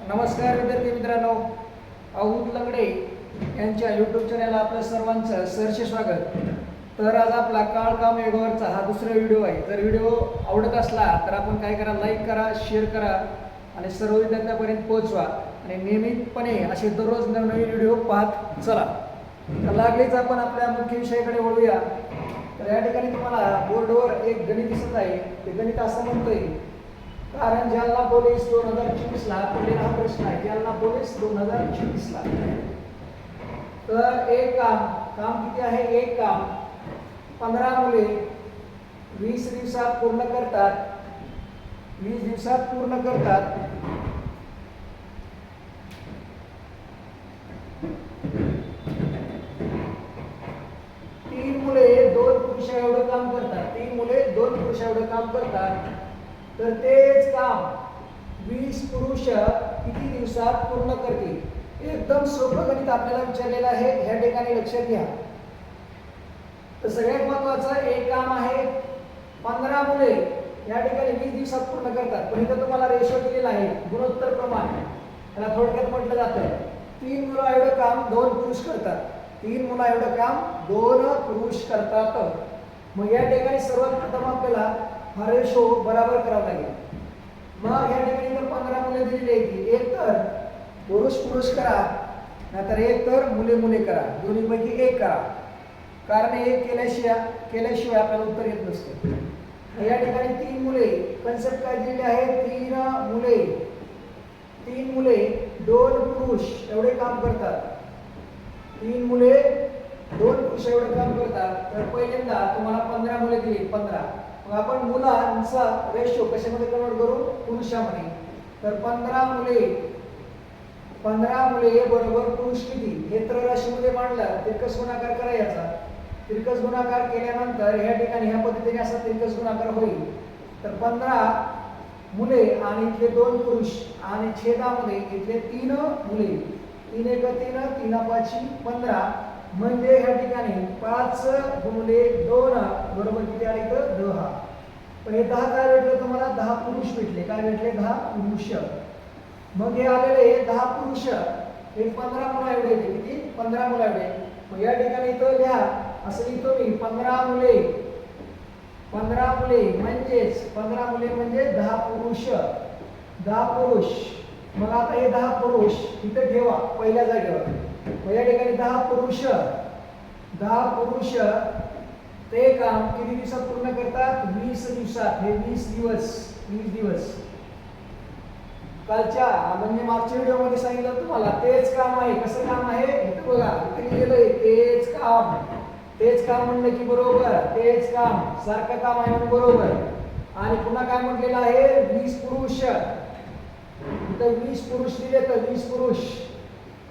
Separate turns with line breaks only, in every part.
नमस्कार विद्यार्थी मित्रांनो, अवधूत लंगडे यांच्या यूट्यूब चॅनलला आपल्या सर्वांचं सहर्ष स्वागत। तर आज आपला काळकाम योगावरचा हा दुसरा व्हिडिओ आहे। जर व्हिडिओ आवडत असला तर आपण काय करा, लाईक करा, शेअर करा आणि सर्व विद्यार्थ्यांपर्यंत पोहोचवा आणि नियमितपणे असे दररोज नवनवीन व्हिडिओ पाहत चला। तर लागलीच आपण आपल्या मुख्य विषयाकडे वळूया। तर या ठिकाणी तुम्हाला बोर्डवर एक गणित दिसत आहे। ते गणित असं म्हणतोय, कारण जालना पोलीस 2024 ला पडलेला हा प्रश्न आहे। जालना पोलीस 2024 ला तर एक काम किती आहे, एक काम 15 मुले 20 दिवसात पूर्ण करतात, 20 दिवसात पूर्ण करतात। तीन मुले 2 पुरुष एवढं काम करतात, 3 मुले 2 पुरुष एवढं काम करतात। तर तेच काम 20 पुरुष किती दिवसात पूर्ण करतील। एकदम सोपं गणित आपल्याला विचारलेलं आहे, ह्या ठिकाणी लक्षात घ्या। तर सगळ्यात महत्त्वाचं एक काम आहे 15 मुले या ठिकाणी 20 दिवसात पूर्ण करतात। पण इथं तुम्हाला रेशो दिलेला आहे, गुणोत्तर प्रमाण। त्याला थोडक्यात म्हटलं जातं 3 मुलं एवढं काम 2 पुरुष करतात, 3 मुलं एवढं काम 2 पुरुष करतात। मग या ठिकाणी सर्वात प्रथम आपल्याला हा रेशो बराबर करावा लागेल। मग या ठिकाणी तर 15 मुले दिलेली आहेत, एक तर पुरुष पुरुष करा, नाहीतर एक तर मुले मुले करा, दोन्हीपैकी एक करा। कारण एक केल्याशिवाय आपल्याला उत्तर येत नसते। या ठिकाणी 3 मुले कन्सेप्ट काय दिलेली आहे, 3 मुले 2 पुरुष एवढे काम करतात, 3 मुले 2 पुरुष एवढे काम करतात। तर पहिल्यांदा तुम्हाला 15 मुले दिली, 15। मग आपण मुलांचा रेशो कशामध्ये कन्वर्ट करू, पुरुषामध्ये। तर 15 मुले बरोबर पुरुष किती, हे तर राशीमध्ये मांडलं, तिरकस गुणाकार करायचा। तिरकस गुणाकार केल्यानंतर या ठिकाणी ह्या पद्धतीने असा तिरकस गुणाकार होईल। तर 15 मुले आणि इथले 2 पुरुष आणि छेदामध्ये इथले 3 मुले, 3 एक 3, 3 पाची 15, म्हणजे ह्या ठिकाणी 5 गुणिले 2 बरोबर किती आले तर 10। पण हे 10 काय भेटलं तुम्हाला, 10 पुरुष भेटले। काय भेटले, 10 पुरुष। मग हे आलेले 10 पुरुष हे 15 मुलं एवढे, किती 15 मुलं एवढे। मग या ठिकाणी इथं लिहा, असं लिहितो मी 15 मुले म्हणजेच 15 मुले म्हणजे 10 पुरुष, 10 पुरुष। मग आता हे 10 पुरुष इथे ठेवा पहिल्या जागेवर। मग या ठिकाणी 10 पुरुष ते काम किती दिवसात पूर्ण करतात, 20 दिवसात। हे 20 दिवस कालच्या म्हणजे मागच्या व्हिडिओमध्ये सांगितलं तुम्हाला, तेच काम आहे। कसं काम आहे, इथं बघा, इथे लिहिलंय तेच काम म्हणलं की बरोबर, तेच काम सारखं काम आहे म्हणून बरोबर। आणि पुन्हा काय म्हटलेलं आहे, 20 पुरुष। इथं 20 पुरुष दिले, तर 20 पुरुष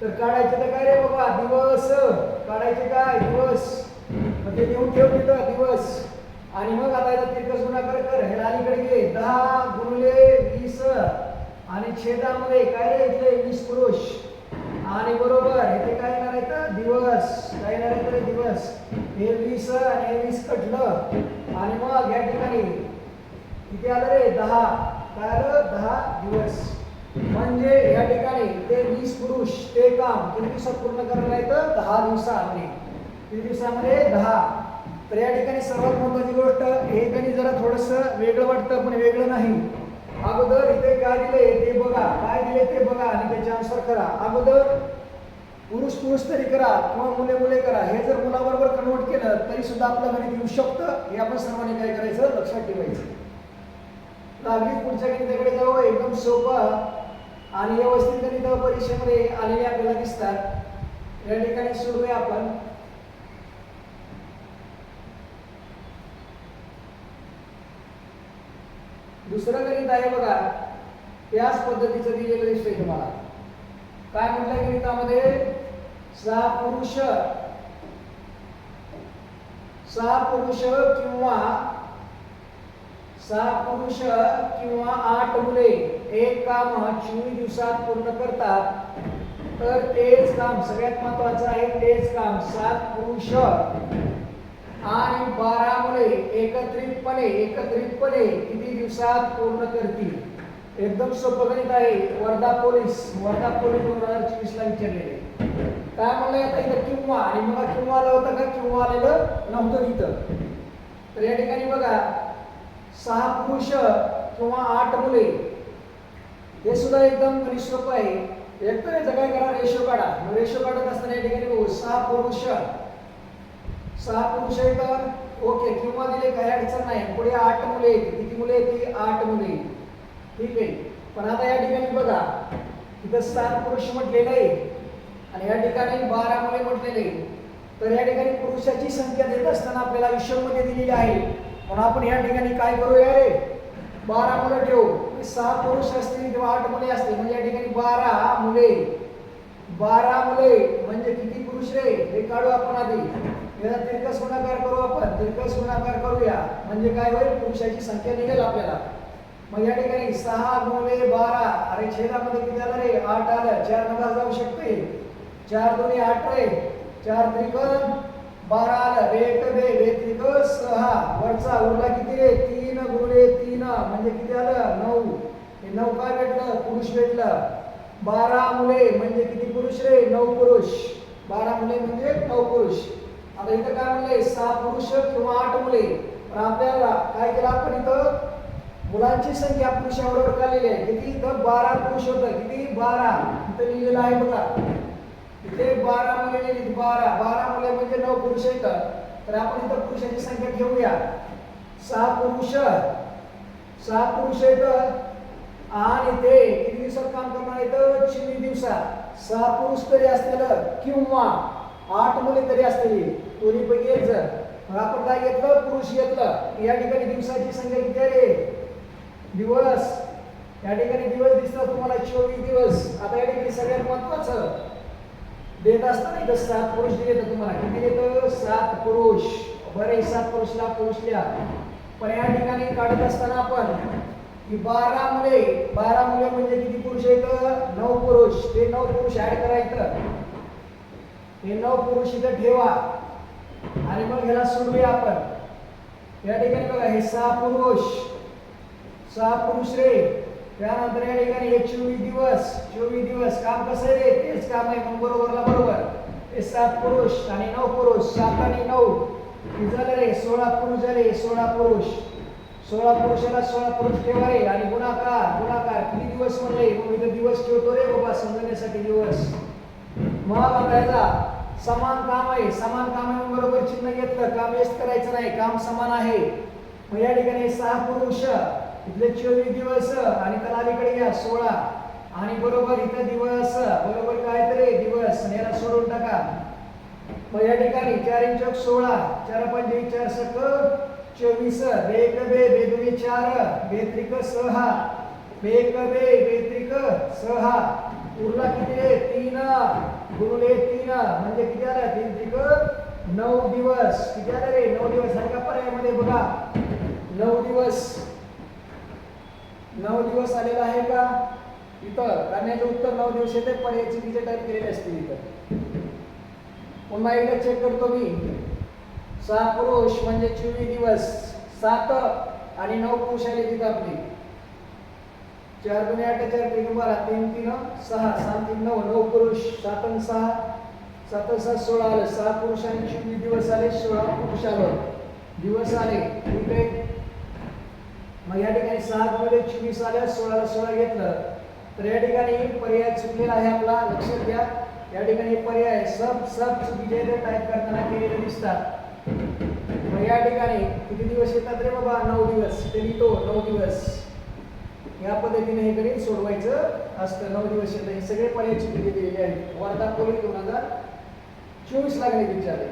तर काढायचे तर काय रे बाबा, दिवस काढायचे, काय दिवस। मग ते देऊन ठेव तिथं दिवस। आणि मग आता याचा तिरकस गुणाकार कर, हे अलीकडे घे, 10 गुणिले 20 आणि छेदामध्ये काय रे इथले 20 पुरुष आणि बरोबर इथे काय येणार आहे, दिवस। काय येणार आहे, दिवस। हे 20 आणि हे 20 कटलं आणि मग या ठिकाणी किती आलं रे, 10। काय आलं, 10 दिवस। म्हणजे या ठिकाणी ते 20 पुरुष ते काम किती दिवसात पूर्ण करणार आहेत, 10 दिवसामध्ये। किती दिवसामध्ये, 10। तर या ठिकाणी सर्वात महत्त्वाची गोष्ट, हे गणित जरा थोडंसं वेगळं वाटतं, पण वेगळं नाही। अगोदर इथे काय दिले ते बघा, काय दिले ते बघा आणि त्याचे आन्सर करा। अगोदर पुरुष तरी करा किंवा मुले मुले करा। हे जर मुलाबरोबर कन्वर्ट केलं तरी सुद्धा आपलं गणित येऊ शकतं, हे आपण सर्वांनी काय करायचं, लक्षात ठेवायचं। तर अगदी पुढच्या गणिताकडे जाऊ, एकदम सोपं आणि व्यवस्थित गणित परीक्षेमध्ये आलेले आपल्याला दिसतात। या ठिकाणी सोडूया आपण। दुसरं गणित आहे बघा, त्याच पद्धतीचं दिलेलं दिसतंय तुम्हाला। काय म्हटलंय गणितामध्ये, 6 पुरुष किंवा 8 मुले एक काम 24 दिवसात पूर्ण करतात। तर तेच काम, सगळ्यात महत्वाचं आहे तेच काम, 7 पुरुष आणि 12 मुले एकत्रितपणे किती दिवसात पूर्ण करतील। एकदम सोपं गणित आहे. वर्धा पोलीस 2024 ला विचारलेले. काय म्हणलंय आता इथं किंवा, आणि मला किंवा आलं होतं का, किंवा आलेलं नव्हतं इथं. तर या ठिकाणी बघा 6 पुरुष किंवा 8 मुले, हे सुद्धा एकदम गणित सोपं आहे. एक तर याचं काय करा, रेशो काढा. रेशो काढत असताना या ठिकाणी बघू 6 पुरुष आहेत. ओके, किंवा दिले काही अडचण नाही. पुढे 8 मुले येते. किती मुले येते? 8 मुले. ठीक आहे. पण आता या ठिकाणी बघा इथं 7 पुरुष म्हटलेलं आहे आणि या ठिकाणी 12 मुले म्हटलेले. तर या ठिकाणी पुरुषाची संख्या देत असताना आपल्याला विषममध्ये दिलेली आहे. म्हणून आपण या ठिकाणी काय करूया रे, 12 मुलं ठेवू. 6 पुरुष असतील किंवा 8 मुले असतील म्हणजे या ठिकाणी 12 मुले. 12 मुले म्हणजे किती पुरुष रे, हे काढू आपण आधी. याचा तिरकस गुणाकार करू आपण. तिरकस गुणाकार करूया म्हणजे काय होईल, पुरुषाची संख्या निघेल आपल्याला. मग या ठिकाणी 6 गुणिले 12, अरे छेदामध्ये किती आलं रे, 8 आलं. 4 नंबर जाऊ शकते. 4 दोन्ही 8 रे, 4 त्रिकोण 12 आलं. बे एक बे बे त्रिक 6. वरचा उरला किती रे, 3 गुणिले 3 म्हणजे किती आलं, 9. हे 9 काय भेटलं, पुरुष भेटलं. 12 मुले म्हणजे किती पुरुष रे, 9 पुरुष. 12 मुले म्हणजे 9 पुरुष. आता इथं काय म्हणलंय, 6 पुरुष किंवा 8 मुले. पण आपल्याला काय केलं आपण, इथं मुलांची संख्या पुरुषाबरोबर काढलेली आहे. किती, इथं 12 पुरुष होतं. किती, 12. इथं लिहिलेलं आहे बघा, इथे 12 मुले लिहिली. 12 मुले म्हणजे 9 पुरुष आहेत. तर आपण इथं पुरुषाची संख्या घेऊया. 6 पुरुष आहेत आणि ते किती दिवसात काम करणार आहेत, 24 दिवसात. 6 पुरुष तरी असलेलं किंवा 8 मुले तरी असलेली, दोन्हीपैकी एक जर. मग आपण काय घेतलं, पुरुष घेतलं. या ठिकाणी दिवसाची संख्या किती आहे, दिवस. या ठिकाणी दिवस दिसतात तुम्हाला 24 दिवस. आता या ठिकाणी सगळ्यात महत्वाचं देत असताना इथं 7 पुरुष दिले तर तुम्हाला किती देतं, 7 पुरुष. बरे 7 पुरुषला पुरुष लिहा. पण या ठिकाणी काढत असताना आपण की 12 मुले म्हणजे किती पुरुष आहेत, 9 पुरुष. ते 9 पुरुष ऍड करायचं. हे 9 पुरुष इथं ठेवा आणि मग ह्याला सोडूया आपण. या ठिकाणी बघा हे 6 पुरुष रे. त्यानंतर या ठिकाणी हे 24 दिवस. काम कसं आहे रे, तेच काम आहे. मग बरोबरला बरोबर. हे 7 पुरुष आणि 9 पुरुष. 7 आणि 9 किती झाले रे, 16 पुरुष झाले. 16 पुरुष. 16 पुरुषाला 16 पुरुष ठेवा रे. आणि गुणाकार किती दिवस म्हणले, मग इथं दिवस ठेवतो रे बाबा समजण्यासाठी, दिवस. मग आता याचा समान काम आहे. बरोबर चिन्ह घेतलं. काम वेस्ट करायचं नाही, काम समान आहे. मग या ठिकाणी 6 पुरुष, इथले 24 दिवस आणि त्याला अलीकडे घ्या 16 आणि बरोबर इथं दिवस. बरोबर काय तरी दिवस. याला सोडून टाका. मग या ठिकाणी 4 × 16, 4 × 5 = 4 सक 24. बे एक बे बे दोन्ही 4, बे त्रिक 6, बे एक बे बे त्रिक 6. उरला किती रे, 3 गुणिले 3 म्हणजे किती आलं, 3 त्रिक 9 दिवस. किती आलं रे, 9 दिवस. आहे का पर्यायामध्ये बघा, 9 दिवस आलेला आहे का इथं. करण्याचं उत्तर 9 दिवस येते. पर्यायची चुकीचे टाईप केलेले असतील इथं. पुन्हा एकदा चेक करतो मी. 6 पुरुष म्हणजे 24 दिवस. 7 आणि 9 पुरुष आले तिथं आपली. 4 2 8 4 3 12 3 3 6 7 3 9 9 पुरुष. 7 आणि 6 7 6 16 आलं. 6 पुरुष आणि 24 दिवस आले. 16 पुरुष आलं, दिवस आले. ठीक आहे. मग या ठिकाणी 6 गुणिले 24 आल्या. 16 16 घेतलं तर या ठिकाणी पर्याय चुकलेला आहे आपला, लक्षात घ्या. या ठिकाणी पर्याय सब चुकीचे टाईप करताना केलेले दिसतात. मग या ठिकाणी किती दिवस येतात रे बाबा, 9 दिवस. ते लिहितो 9 दिवस. या पद्धतीने हे गणित सोडवायचं असतं. 9 दिवस येतात. हे सगळे पर्याय चुकीचे दिलेले आहेत. वर्धा पोलीस 2024 ला गणित विचारले.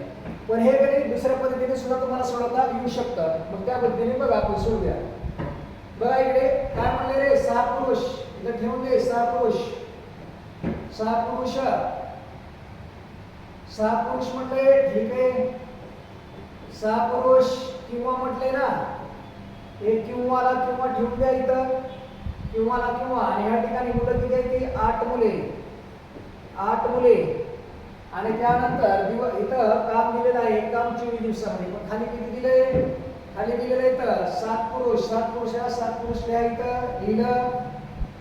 पण हे गणित दुसऱ्या पद्धतीने सुद्धा तुम्हाला सोडवता येऊ शकतं. मग त्या पद्धतीने बघा आपण सोडूया. बघा इकडे काय म्हणले रे, 6 पुरुष. इथं ठेवून दे 6 पुरुष. 6 पुरुष म्हटले, ठीक आहे. 6 पुरुष किंवा म्हटले ना, हे किंवाला किंवा ठेवून द्या इथं. किंवाला किंवा. आणि या ठिकाणी मुलं किती आहे ती 8 मुले. आणि त्यानंतर इथं काम दिलेलं आहे, काम 24 दिवसामध्ये. पण खाली किती दिले, खाली दिलेलं इथं 7 पुरुष. 7 पुरुषाला 7 पुरुष लिहा इथं लिहिलं.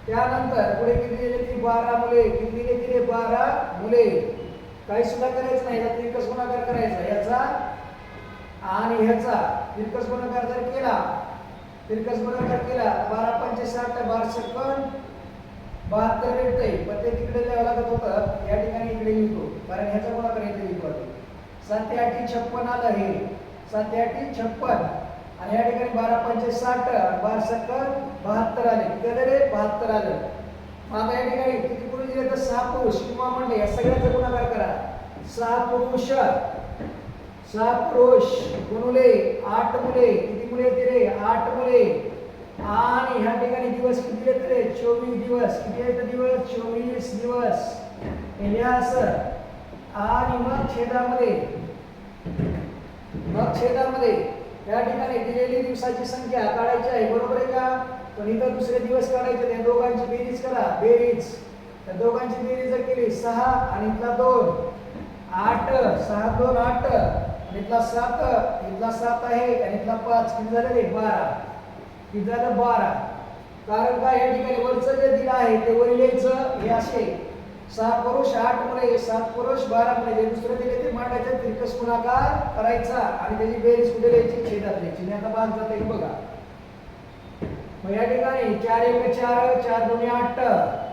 त्यानंतर पुढे किती दिले ती 12 मुले, किती दिले तिने 12 मुले. काही सुद्धा करायचं नाही, याचा तिरकस गुणाकार करायचा, याचा आणि ह्याचा तिरकस गुणाकार जर केला, तिरकस गुणाकार केला 12 पंचे 60, 12 सेकंद 72 भेटतंय. पण ते तिकडे लिहावं लागत होतं, या ठिकाणी इकडे लिहितो कारण ह्याचा गुणाकार इथे लिहितो. 7 8 56 आलं, हे 7 8 56 आणि या ठिकाणी 12 पंचे 60, 12 सेकंद 72 आले. किती आले रे? 72 आलं. मग आता या ठिकाणी किती पुरुष दिले तर 6 पुरुष किंवा म्हणले या सगळ्याचा गुणाकार करा. 6 पुरुष, 6 पुरुष गुणुले 8 मुले, किती मुले येते रे? 8 मुले. आणि ह्या ठिकाणी दिवस किती येते रे? 24 दिवस. किती येते दिवस? 24 दिवस. हे लिहा असं. आणि मग छेदामध्ये या ठिकाणी दिलेली दिवसाची संख्या काढायची आहे, बरोबर आहे का? पण इथं दुसरे दिवस काढायचे, त्या दोघांची बेरीज करा, बेरीज. त्या दोघांची बेरीज जर केली 6 आणि इथला 2 8, 6 2 8 आणि इथला 7, इथला 7 आहे आणि इथला 5, किती झालं रे? 12. किती झालं? 12. कारण काय या ठिकाणी वरचं जे दिलं आहे ते वर लिहायचं, हे असे 6 पुरुष 8 मुले, 7 पुरुष 12 मुले. जे दुसरं दिले ते मांडायचं, तिरकस गुणाकार करायचा आणि त्याची बेरीज कुठे लिहायची? छेदात लिहायची. आता भाग जाते बघा. मग या ठिकाणी 4 1 4, 4 2 8,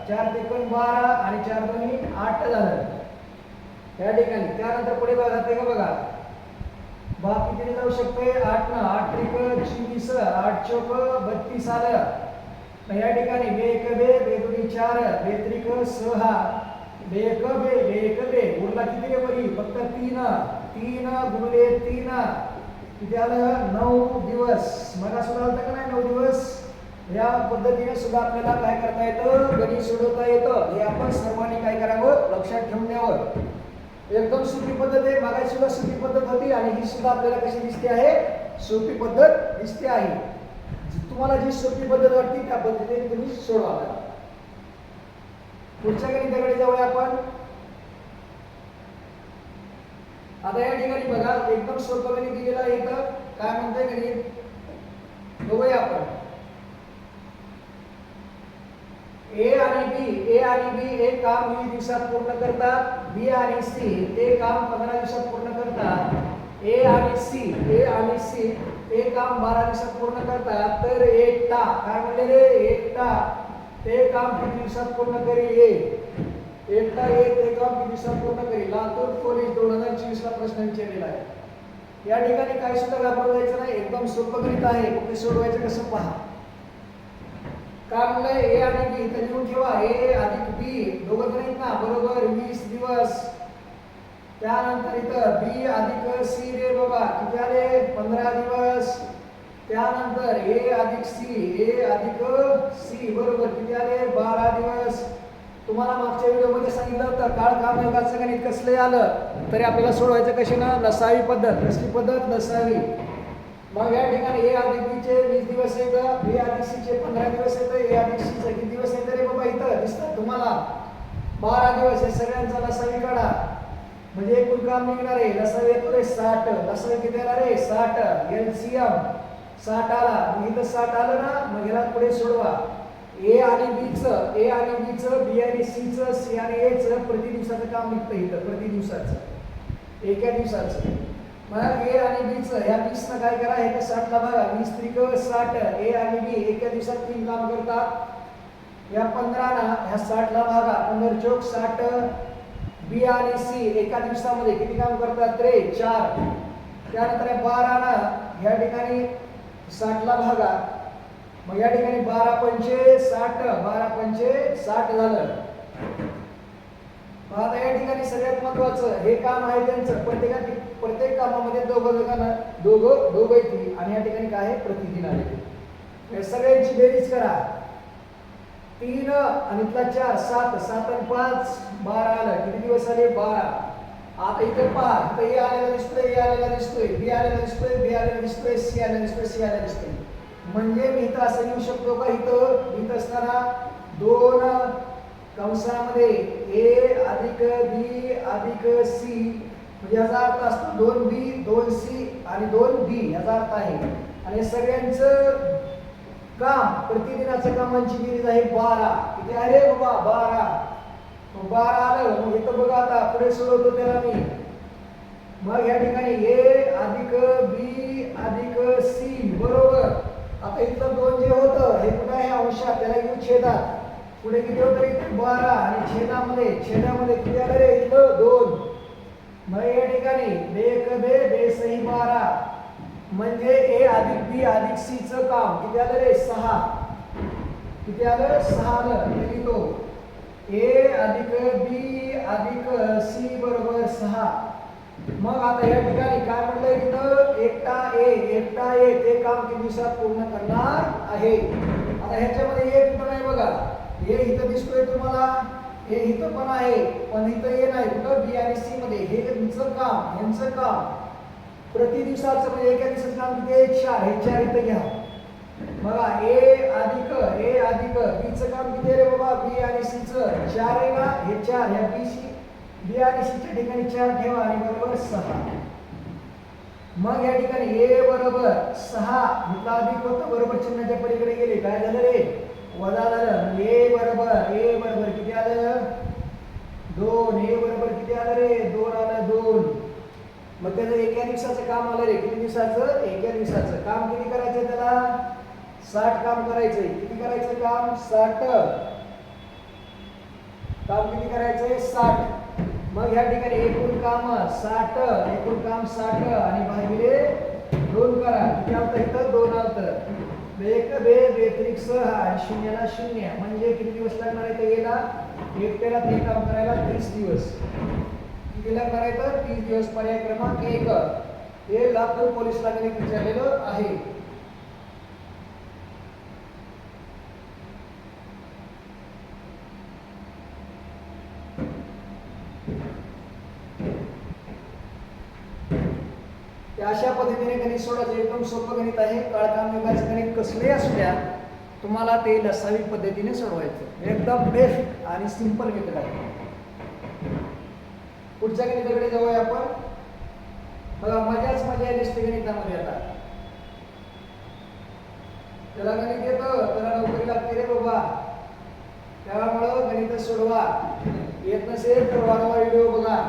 4 3 12 आणि 4 2 8 झालं या ठिकाणी. त्यानंतर पुढे बघा जाते का बघा, भाग किती जाऊ शकते? 8 न 8 3 24, 8 चौक 32 आलं. मग या ठिकाणी 2 1 2, 2 2 4, 2 3 6, 2 1 2, 2 1 2 उरला किती रे वरी? फक्त 3. 3 गुणिले 3 किती आलं? 9 दिवस. मला सुद्धा आलं का नाही 9 दिवस? या पद्धतीने सुद्धा आपल्याला काय करता येतं? गणित सोडवता येतं. हे आपण सर्वांनी काय करावं? लक्षात ठेवून द्यावं. एकदम सोपी पद्धत आहे. मागायची सुद्धा सोपी पद्धत होती आणि ही सुद्धा आपल्याला कशी दिसते आहे? सोपी पद्धत दिसते आहे. तुम्हाला जी सोपी पद्धत वाटते त्या पद्धतीने तुम्ही सोडवा. पुढच्या गणिताकडे जाऊया आपण. आता या ठिकाणी बघा एकदम सोपं गणित दिलेलं आहे. इथं काय म्हणतंय गणित बघूया आपण. ए आणि बी एक काम 20 दिवसात पूर्ण करतात. बी आणि सी ते काम 15 दिवसात पूर्ण करतात. ए आणि सी ते काम 12 दिवसात पूर्ण करतात. तर एकटा काय म्हणले रे? एकटा ते काम किती दिवसात पूर्ण करेल? एकटा ते काम किती दिवसात पूर्ण करेल? लातूर पोलीस 2024 ला प्रश्न विचारलेला आहे. या ठिकाणी काय सुद्धा घाबरून जायचं नाही. एकदम सोपं गणित आहे. फक्त सोडवायचं कसं पहा. काय म्हणलंय? ए आणि बी इथं लिहून ठेवा. ए अधिक बी दोघं जण आहेत ना, बरोबर 20 दिवस. त्यानंतर इथं बी अधिक सी रे बाबा किती आले? 15 दिवस. त्यानंतर ए अधिक सी बरोबर किती आले? 12 दिवस. तुम्हाला मागच्या व्हिडिओमध्ये सांगितलं होतं काळ कामकाजाचं गणित कसले आलं तरी आपल्याला सोडवायचं कशी ना? नसावी पद्धत. कसली पद्धत? नसावी. मग या ठिकाणी ए अधिक बी चे 20 दिवस येतं, बी अधिक सी चे 15 दिवस येतं. ए अधिक सी चे किती दिवस येतं रे बाबा? इथं दिसतात तुम्हाला 12 दिवस. हे सगळ्यांचा लसावी काढा म्हणजे एकूण काम निघणार आहे. लसावी येतो रे 60. लसावी किती येणार रे? 60. एलसीएम 60 आला. मग इथं 60 आलं ना, मग ह्याला पुढे सोडवा. ए आणि बी चं, बी आणि सी चं, सी आणि ए चं प्रति दिवसाचं काम निघतं इथं. प्रति दिवसाचं एका दिवसाचं. मग ए आणि बी चं ह्या 20 न काय करा? हे 60 ला बघा. 20 त्रिक 60. ए आणि बी एका दिवसात 3 काम करतात. या 15 ना ह्या 60 ला भागा. 15 चौक 60. बी आणि सी एका दिवसामध्ये किती काम करतात रे? 4. त्यानंतर 12 ना ह्या ठिकाणी 60 ला भागा. मग या ठिकाणी 12 पंचे 60, 12 पंचे 60 झालं. आता या ठिकाणी सगळ्यात महत्वाचं हे काम आहे त्यांचं. प्रत्येक कामामध्ये दोघं येतील आणि या ठिकाणी काय आहे? प्रतिदिन आले. सगळ्यांची बेरीज करा. 3 आणि इथला 4 7, 7 आणि 5 12 आलं. किती दिवस आले? 12. आता इथे पहा, इथं ए आलेला दिसतोय, ए आलेला दिसतोय, बी आलेला दिसतोय, बी आलेला दिसतोय, सी आलेला दिसतोय, सी आलेला दिसतोय. म्हणजे मी इथं असं लिहू शकतो का? इथं असताना 2 कंसामध्ये ए अधिक बी अधिक सी म्हणजे याचा अर्थ असतो 2B 2C आणि 2B याचा अर्थ आहे. आणि सगळ्यांचं काम प्रतिदिनाच्या कामांची बेरीज आहे 12. किती आहे बाबा 12. मग 12 आलं. मग इथं बघा आता पुढे सोडवतो त्याला मी. मग या ठिकाणी A अधिक B अधिक C बरोबर. आता इथलं 2 जे होतं हे कुठं आहे अंशात, त्याला घेऊ छेदात. पुढे किती होतं इथे 12 आणि छेदामध्ये किती आलं रे इथलं 2. मग या ठिकाणी 1 2 सही 12 म्हणजे A अधिक B अधिक C चं काम किती आलं रे 6. किती आलं 6 आलं. हे लिहितो A अधिक B अधिक C बरोबर 6. मग आता या ठिकाणी काय म्हटलंय तिथं एकटा ए ते काम किती दिवसात पूर्ण करणार आहे. आता ह्याच्यामध्ये एक पण आहे बघा. हे इथं दिसतोय तुम्हाला, हे इथं पण आहे पण इथं हे नाही कुठं बी आणि सी मध्ये. हे यांचं काम प्रति दिवसाचं म्हणजे एका दिवसाचं काम किती आहे 4. हे 4 इथं घ्या. बघा A अधिक B चं काम किती आहे रे बाबा B आणि C चं 4 आहे ना. हे 4 ह्या B आणि C च्या ठिकाणी 4 ठेवा आणि बरोबर 6. मग या ठिकाणी A बरोबर 6 इथला अधिक होतं बरोबर चिन्हाच्या पलीकडे गेले काय झालं रे वजा झालं. A बरोबर किती आलं 2. A बरोबर किती आलं रे 2 आलं 2. मग त्याचं एका दिवसाचं काम आलं रे. किती दिवसाचं एका दिवसाचं काम किती करायचं त्याला 60 काम करायचंय. किती करायचं काम 60. काम किती करायचंय 60. मग या ठिकाणी एकूण काम 60 आणि भागिले 2 करा. किती आलं इथं 2 आलं. 1 2 6 आणि 0 ला 0 म्हणजे किती दिवस लागणार आहे ते याला एकट्याला ते काम करायला 30 दिवस. किती लागणार आहे तर 30 दिवस. पर्याय क्रमांक 1 हे लातूर पोलीस ठाण्याने विचारलेलं आहे. अशा पद्धतीने गणित सोडवायचं एकदम सोपं गणित आहे. काळकाम विभागाचं गणित कसले असू द्या तुम्हाला ते लसावी पद्धतीने सोडवायचं. एकदम बेस्ट आणि सिंपल मेथड आहे. पुढच्या गणिताकडे जाऊया आपण. बघा मजा दिसते गणितामध्ये. आता त्याला गणित येतं त्याला नोकरी लागते रे बाबा. त्यामुळं गणित सोडवा. येत नसेल तर वारंवार व्हिडिओ बघा.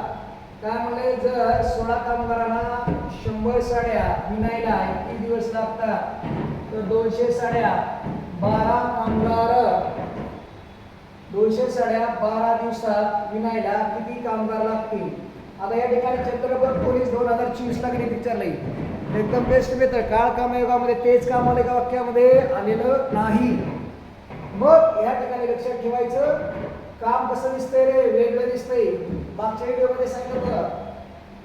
काय म्हणले जर 16 कामगारांना 100 साड्या विणायला किती दिवस लागतात तर 200 साड्या 12 कामगार 200 साड्या 12 दिवसात विणायला किती कामगार लागतील. आता या ठिकाणी छत्रपती पोलीस 2024 ला गणित विचारलंय. एकदम बेस्ट मेथड. काळ कामयोगामध्ये तेच काम आले का वाक्यामध्ये आलेलं नाही. मग या ठिकाणी लक्षात ठेवायचं काम कसं दिसतंय रे वेगळं दिसतंय. मागच्या व्हिडिओमध्ये सांगितलं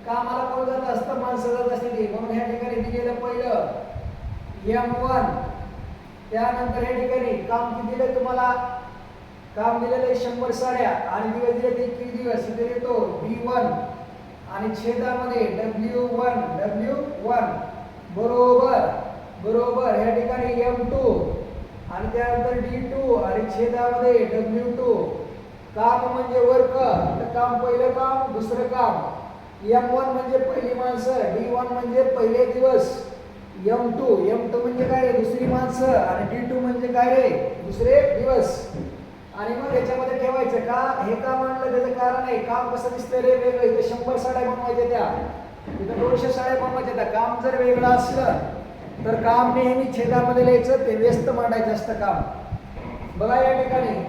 कामाला कोण जात असतं माणसं जात असते. म्हणून ह्या ठिकाणी दिलेलं पहिलं M1. त्यानंतर ह्या ठिकाणी काम किती दिलंय तुम्हाला काम दिलेलं आहे 100 साड्या आणि दिवस दिले ते किती दिवस इथे येतो B1 आणि छेदामध्ये W1 बरोबर ह्या ठिकाणी M2 आणि त्यानंतर D2 आणि छेदामध्ये W2. काम म्हणजे वर्क तर काम पहिलं काम दुसरं काम. M1 म्हणजे पहिली माणसं D1 म्हणजे पहिले दिवस. M2 म्हणजे काय रे दुसरी माणसं आणि D2 म्हणजे काय रे दुसरे दिवस. आणि मग याच्यामध्ये ठेवायचं का हे काम आणलं त्याचं कारण आहे काम कसं दिसतंय रे वेगळं. इथे 100 साड्या बनवायच्या त्या इथं 200 साड्या बनवायच्या त्या. काम जर वेगळं असलं तर काम नेहमी छेदामध्ये लिहायचं ते व्यस्त मांडायचं असतं काम. बघा या ठिकाणी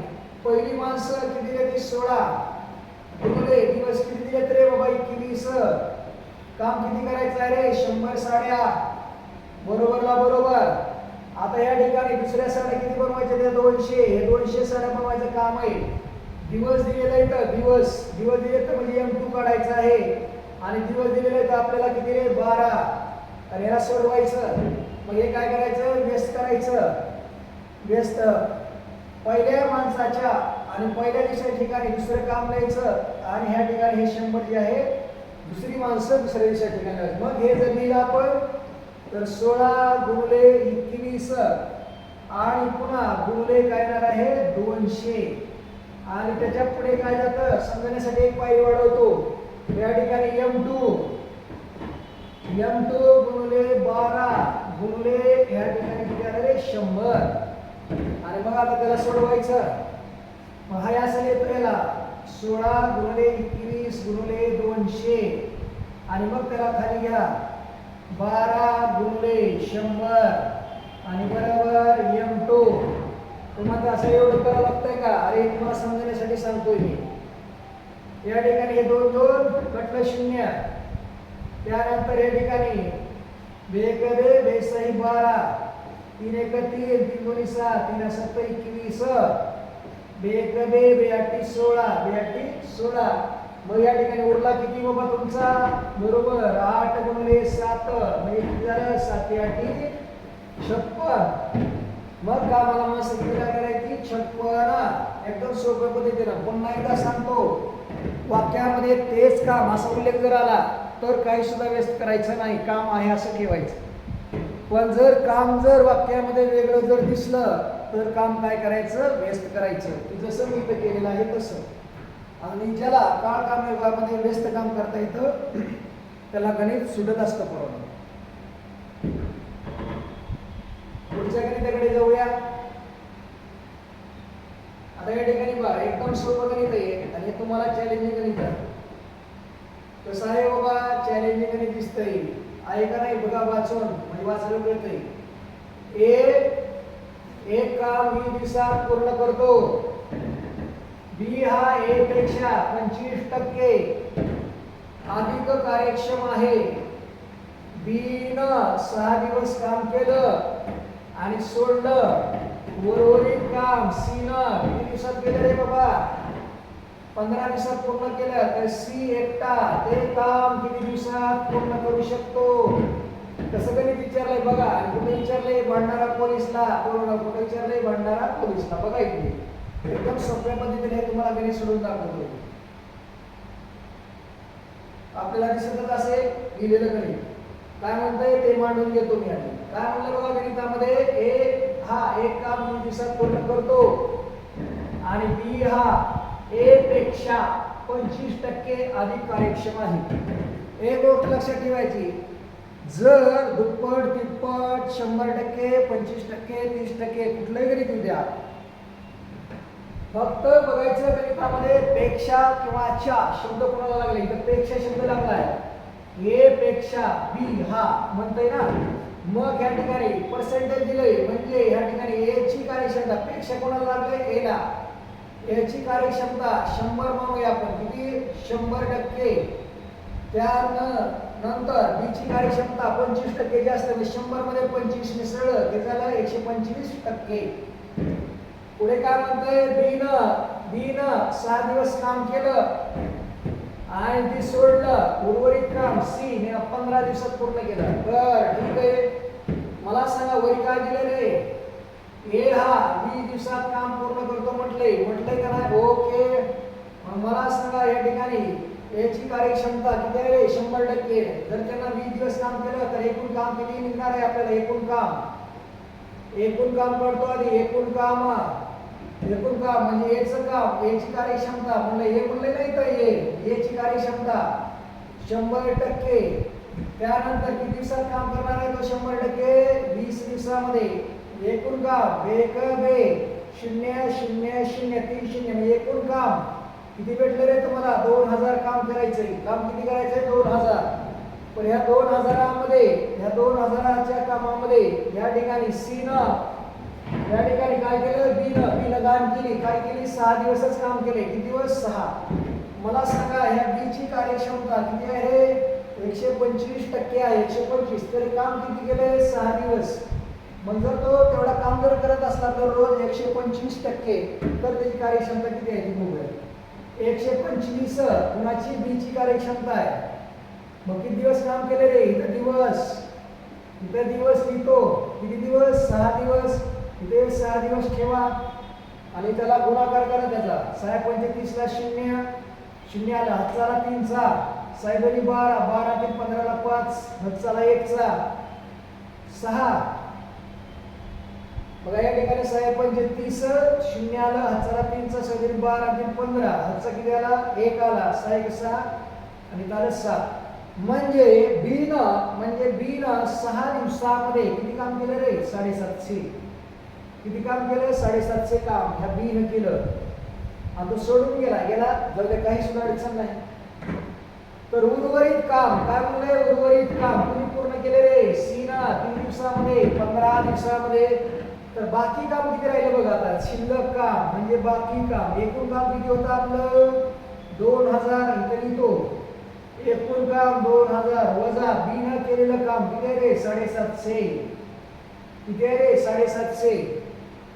पहिली माणसं किती दिले ते 16 गुणिले दिवस किती दिले रे बाबा 21. काम किती करायचं आहे रे 100 साड्या बरोबर. आता या ठिकाणी दुसऱ्या साड्या किती बनवायच्या त्या 200. हे 200 साड्या बनवायचं काम आहे. दिवस दिलेला इथं दिवस दिले तर म्हणजे M2 काढायचं आहे आणि दिवस दिलेले तर आपल्याला किती रे 12 आणि याला सोडवायचं. मग हे काय करायचं व्यस्त करायचं. व्यस्त पहिल्या माणसाच्या आणि पहिल्या दिवसाच्या ठिकाणी दुसरं काम द्यायचं आणि ह्या ठिकाणी हे 100 जे आहे दुसरी माणसं दुसऱ्या दिवसाच्या ठिकाणी. मग हे जर लिहिलं आपण तर 16 गुणिले 21 आणि पुन्हा गुणिले काय येणार आहे 200 आणि त्याच्या पुढे काय जातं समजण्यासाठी एक पायरी वाढवतो. या ठिकाणी M2 गुणिले 12 गुणिले या ठिकाणी किती आलं रे 100 आणि मग आता त्याला सोडवायचं. मग हा असं येतो याला 16 गुणिले 21 गुणिले 200 आणि मग त्याला खाली घ्या 12 गुणिले 100 आणि बरोबर m2. तुम्हाला असं एवढं करावं लागतंय का? अरे तुम्हाला समजण्यासाठी सांगतोय मी. या ठिकाणी हे 2 2 कटलं 0. त्यानंतर या ठिकाणी 2 बेसही 12 3 1 3 3 2 7 3 7 21 2 16 16. मग या ठिकाणी उरला किती बाबा तुमचा? बरोबर 8 गुणिले 7 म्हणजे किती झालं? 7 8 56. मग कामाला मग किती करायची? 56. एकदम सोप्या पद्धतीनं. पुन्हा एकदा सांगतो, वाक्यामध्ये तेच काम असा उल्लेख जर आला तर काही सुद्धा व्यस्त करायचं नाही, काम आहे असं ठेवायचं. पण जर काम जर वाक्यामध्ये वेगळं जर दिसलं तर काम काय करायचं? व्यस्त करायचं. जसं मी इथं केलेलं आहे तसं. आणि ज्याला काळ काम विभागामध्ये व्यस्त काम करता येतं त्याला गणित सुटत असतं बरोबर. पुढच्या गणिताकडे जाऊया. आता या ठिकाणी बघा एकदम सोपं गणित आहे आणि तुम्हाला चॅलेंजिंग गणित आहे. कसं आहे बाबा? चॅलेंजिंग गणित दिसतंय आहे का नाही? बघा वाचून म्हणजे वाचायला कळतंय. एक काम 20 दिवसात पूर्ण करतो. बी हा ए पेक्षा 25% अधिक कार्यक्षम आहे. बी न 6 दिवस काम केलं आणि सोडलं. उर्वरित काम सी न किती दिवसात केलं रे बाबा? 15 दिवसात पूर्ण केलं तर सी एकटा ते काम किती दिवसात पूर्ण करू शकतो? कसं गणित विचारलंय बघा. आणि कुठे विचारलंय? भंडारा पोलीसला. बरोबर. कुठे विचारलंय? भंडारा पोलीसला. बघा इथे एकदम सोप्या पद्धतीने तुम्हाला गणित सोडून दाखवतो. आपल्याला दिसतच असेल लिहिलेलं गणित. काय म्हणतंय ते मांडून घेतो मी आधी. काय म्हणलं बघा गणितामध्ये? एक काम 20 दिवसात पूर्ण करतो आणि बी हा ए पेक्षा 25% अधिक कार्यक्षम आहे. एक गोष्ट लक्षात ठेवायची, जर दुप्पट तिप्पट 100% 25% 30% कुठलंही गणित येऊ द्या, फक्त बघायचं गणितामध्ये पेक्षा किंवा च्या शब्द कोणाला लागले? इथं पेक्षा शब्द लागलाय. ए पेक्षा बी हा म्हणतोय ना. मग या ठिकाणी पर्सेंटेज दिलंय म्हणजे या ठिकाणी ए ची कार्यक्षमता पेक्षा कोणाला लागले? ए ला. ए ची कार्यक्षमता 100 मानूया आपण. किती? 100%. त्यानंतर बी ची कार्यक्षमता 25% जास्त म्हणजे 100 मध्ये 25 मिसळलं ते झालं 125%. पुढे काय म्हणतंय? बी न 6 दिवस काम केलं आणि ते सोडलं. उर्वरित काम सी ने 15 दिवसात पूर्ण केलं. बर ठीक आहे. मला सांगा वरी काय दिलं रे? ए हा 20 दिवसात काम पूर्ण करतो म्हटलंय का नाही? ओके. मला सांगा या ठिकाणी ए ची कार्यक्षमता किती आहे? 100%. जर त्यांना 20 दिवस काम केलं तर एकूण काम किती निघणार आहे आपल्याला? एकूण काम करतो आधी. एकूण काम म्हणजे एचं काम, एची कार्यक्षमता म्हणलं हे म्हणले नाही तर एची कार्यक्षमता 100%. त्यानंतर किती दिवसात काम करणार आहे तो? 100%. 20 दिवसामध्ये. एकूण काम 1 2 0 0 0 3 0 म्हणजे एकूण काम किती भेटले रे तुम्हाला? 2000 काम करायचंय. काम किती करायचंय? 2000. पण ह्या 2000च्या कामामध्ये या ठिकाणी सी न या ठिकाणी काय केलं? बी न काम केली. काय केली? 6 दिवसच काम केले. किती दिवस? 6. मला सांगा ह्या बी ची कार्यक्षमता किती आहे? 125% आहे. 125. तरी काम किती केले? 6 दिवस. मग जर तो तेवढा काम जर करत असला तर रोज 125% तर त्याची कार्यक्षमता किती आहे? ती बघूया. 125 कुणाची? बी ची कार्यक्षमता आहे. मग किती दिवस काम केले रे? इथं दिवस लिहितो. किती दिवस? 6 दिवस. इथे 6 दिवस ठेवा आणि त्याला गुणाकार करा त्याचा. 6 35 ला 0 0 आला. हातचाला 3 चा 6 12 12 ते 15 ला 5 हातचाला 1 चा 6. बघा या ठिकाणी 6 35 0 आलं. हातचाला 3 चा 6 12 ते 15 हातचा किती आला? 1 आला. 6 1 6 आणि झालं 7. म्हणजे बी न 6 दिवसामध्ये किती काम केलं रे? 750. किती काम केलं? 750 काम ह्या बी न केलं आणि तो सोडून गेला जाऊ दे, काही सुद्धा अडचण नाही. तर उर्वरित काम काय म्हणलंय? उर्वरित काम तुम्ही पूर्ण केले रे सी ना 3 दिवसामध्ये, 15 दिवसामध्ये. तर बाकी काम किती राहिलं बघा आता? शिल्लक काम म्हणजे बाकी काम. एकूण काम किती होतं आपलं? 2000. इथे लिहितो एकूण काम 2000 वजा बी न केलेलं काम किती आहे रे? 750. किती आहे रे? 750.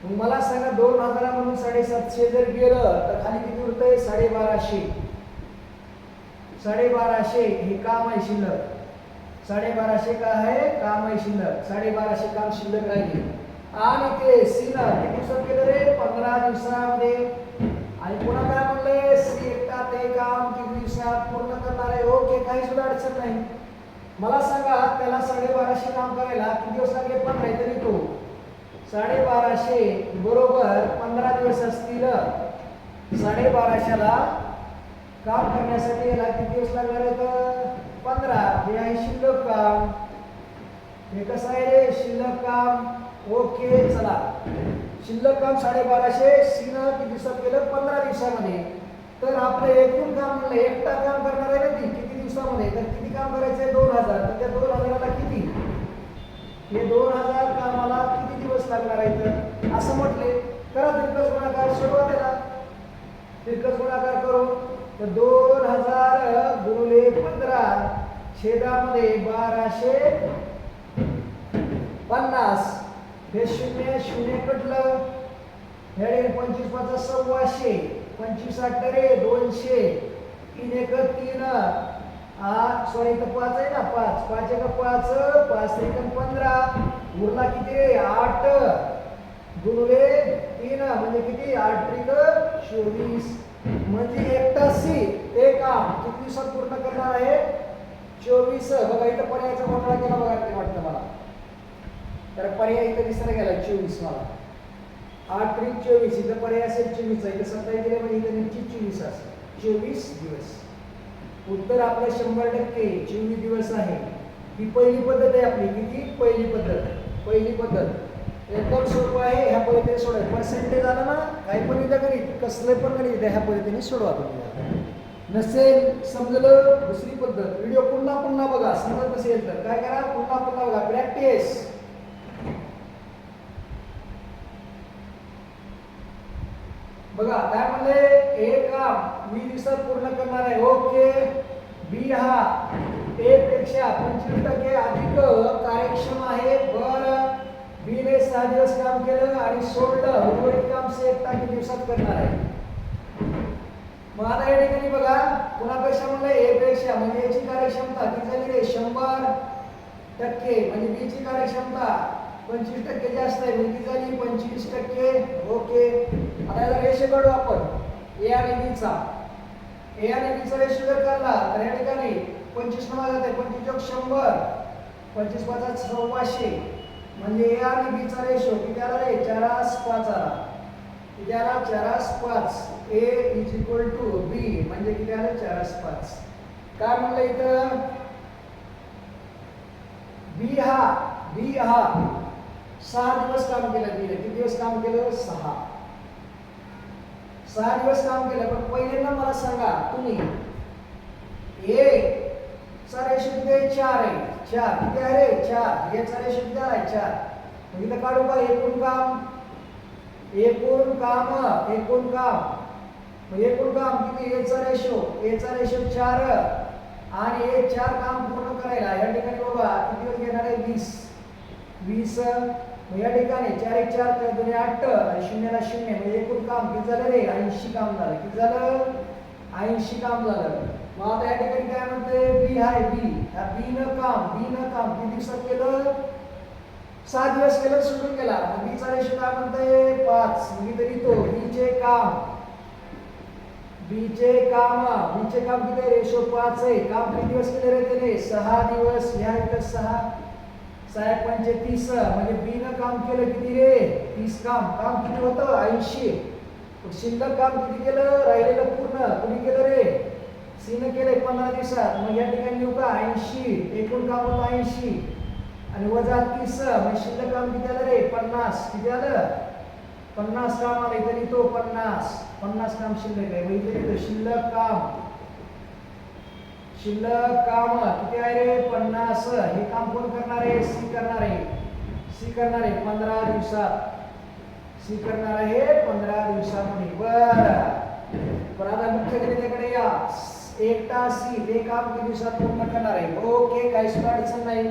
मग मला सांगा 2000 म्हणून 750 जर गेलं तर खाली किती उरतंय? 1250. 1250 हे काम आहे शिल्लक. 1250 काय आहे? काम आहे शिल्लक. 1250 काम शिल्लक राहिले. आणि ते सी ना किती दिवसात केलं रे? 15 दिवसामध्ये. आणि पुन्हा काय म्हणले? सी एकटा ते काम किती दिवसात पूर्ण करणार आहे? ओके, काही सुद्धा अडचण नाही. मला सांगा त्याला 1250 काम करायला किती दिवस लागले? 15. तरी तो 1250 बरोबर 15 दिवस असतील. 1250ला काम करण्यासाठी याला किती दिवस लागणार आहेत? 15. हे आहे शिल्लक काम. हे कसं आहे रे? शिल्लक काम. ओके, चला शिल्लक काम 1250 सी न किती दिवसात केलं? 15 दिवसामध्ये. तर आपलं एकूण काम म्हणलं एकटा काम करणार आहे ना ती किती दिवसामध्ये? तर किती काम करायचं आहे? 2000. तर त्या 2000ला किती? हे 2000 कामाला किती दिवस लागणार आहेत असं म्हटले. करा तिरकस गुणाकार, सुरुवातीला तिरकस गुणाकार करू. तर 2000 गुणिले 15 छेदामध्ये 1250. हे शून्य शून्य कटलं. हे 25 5 सव्वाशे, 25 8 रे 200, 3 1 3 सॉरी इथं 5 आहे ना, 5 5 1 5, 5 3 15. उरला किती रे? 8 गुणिले 3 म्हणजे किती? 8 3 24. म्हणजे एकटा सी ते काम किती दिवसात पूर्ण करणार आहे? 24. बघा इथं पर्यायाचा घोटाळा केला बघा ते वाटतं मला. तर पर्याय इथं दिसायला गेला 24 मला. 8 3 24. इथं पर्याय असेल 24. इथं 27 दिले म्हणजे इथं निश्चित 24 असेल. 24 दिवस. उत्तर आपलं 100% 24 दिवस आहे. ही पहिली पद्धत आहे आपली. किती? पहिली पद्धत. पहिली पद्धत एकदम सोपं आहे. ह्या पद्धतीने सोडवायचं. पर्सेंटेज आलं ना, काही पण इथं गणित कसलं पण गणित ह्या पद्धतीने सोडवा तुम्ही. नसेल समजलं दुसरी पद्धत व्हिडिओ पुन्हा पुन्हा बघा. समजत नसेल तर काय करा? पुन्हा पुन्हा बघा. प्रॅक्टिस. बघा काय म्हणले? ए काम 20 दिवसात पूर्ण करणार आहे. ओके. बी हा ए पेक्षा 25% अधिक कार्यक्षम आहे. बरं, बी ने 6 दिवस काम केलं आणि सोडलं. उर्वरित काम सी एकटा किती दिवसात करणार आहे? मग आता या ठिकाणी बघा कुणापेक्षा म्हणलं? ए पेक्षा. म्हणजे याची कार्यक्षमता किती झाली रे? 100%. म्हणजे बी ची कार्यक्षमता 25% जास्त आहे. म्हणजे झाली 25%. ओके. आता याला रेशो काढू आपण ए आणि बी चा. ए आणि बी चा रेशो जर काढला तर या ठिकाणी 25 न जाते 25 + 100, 25 5 सव्वाशे. म्हणजे ए आणि बी चा रेशो किती आला रे? 4:5 आला. किती आला? 4:5. ए = बी म्हणजे किती आलं? 4:5. काय म्हणलं इथं? बी हा 6 दिवस काम केलं. बी किती दिवस काम केलं? 6 दिवस काम केलं. पण पहिल्यांदा मला सांगा तुम्ही ए चा रेशो किती आहे? 4 आहे. 4 किती आहे रे? 4. ए चा रेशो किती आहे? 4. मग इथं काढू का? एकूण काम मग एकूण काम किती? ए चा रेशो 4 आणि ए 4 काम पूर्ण करायला या ठिकाणी बघा किती दिवस घेणार आहे? 20. मग या ठिकाणी 4 1 4 4 2 8 आणि 0 ला 0 म्हणजे एकूण काम किती झालं रे? 80 काम झालं. किती झालं? 80 काम झालं. मग आता या ठिकाणी काय म्हणते? बी आहे. बी न काम किती दिवसात केलं? 6 दिवस केलं, सोडून गेला. मग बी चा रेशो काय म्हणते? 5. मी तरी तो बीचे काम किती आहे? रेशो 5 आहे. काम किती दिवस केले रे त्याने? 6 दिवस. ह्या इथं 6 6 5 30 म्हणजे बी न काम केलं किती रे? 30 काम. काम किती होतं? 80. शिल्लक काम किती केलं? राहिलेलं पूर्ण कुणी केलं रे? सी न केले 15 दिवसात. मग या ठिकाणी लिहू का? 80. एकूण काम होतं 80 आणि वजा 30 म्हणजे शिल्लक काम किती आलं रे? 50. किती आलं? 50 काम आलं इथे लिहितो 50 काम शिल्लक आहे. इथे लिहितो शिल्लक काम किती आहे रे 50. हे काम कोण करणार आहे? सी करणार आहे 15 दिवसात. सी करणार आहे 15 दिवसामध्ये. बरं आता मुख्य गणिताकडे या. एकटा सी ते काम किती दिवसात पूर्ण करणार आहे? ओके, काही सुद्धा अडचण नाही.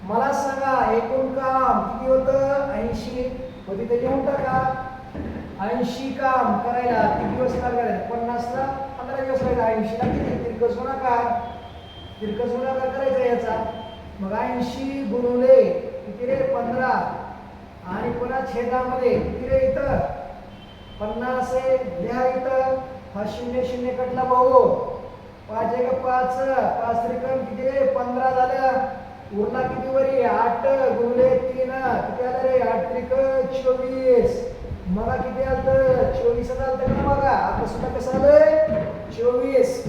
मला सांगा एकूण काम किती होतं? 80. मग तिथे लिहून टाका 80 काम करायला किती दिवस लागणार? 50 ला 15 दिवस लागणार. 80 ला किती? तिरकस गुणाकार करायचा याचा. मग 80 गुणुले किती रे 15 आणि पुन्हा छेदामध्ये किती रे इथं 50 आहे. लिहा इथं हा 0 कटला भाऊ. 5 एक 5 5 त्रिकोण किती रे 15 झालं. उरला किती वरी 8 गुणिले 3 किती आलं रे 8 त्रिकोण 24. मला किती आलं 24 आलं का बघा. आता सुद्धा कसं आलंय 24.